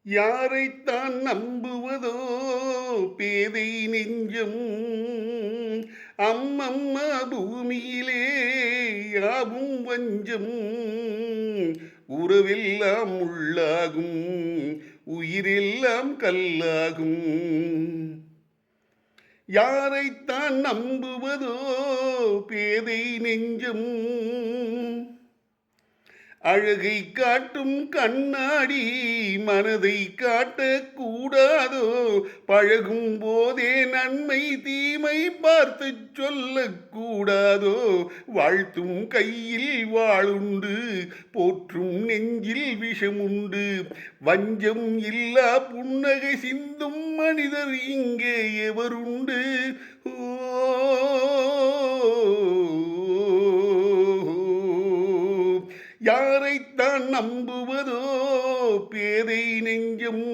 யாரைத்தான் நம்புவதோ பேதை நெஞ்சம். அம்மம்மா பூமியிலே யாவும் வஞ்சம். உறவெல்லாம் முள்ளாகும், உயிரெல்லாம் கல்லாகும். யாரைத்தான் நம்புவதோ பேதை நெஞ்சம். அழகை காட்டும் கண்ணாடி மனதை காட்டக்கூடாதோ? பழகும் போதே நன்மை தீமை பார்த்து சொல்லக்கூடாதோ? வாழ்த்தும் கையில் வாளுண்டு, போற்றும் நெஞ்சில் விஷமுண்டு. வஞ்சம் இல்லா புன்னகை சிந்தும் மனிதர் இங்கே எவருண்டு? ஓ, யாரைத்தான் நம்புவதோ பேதை நெஞ்சம்.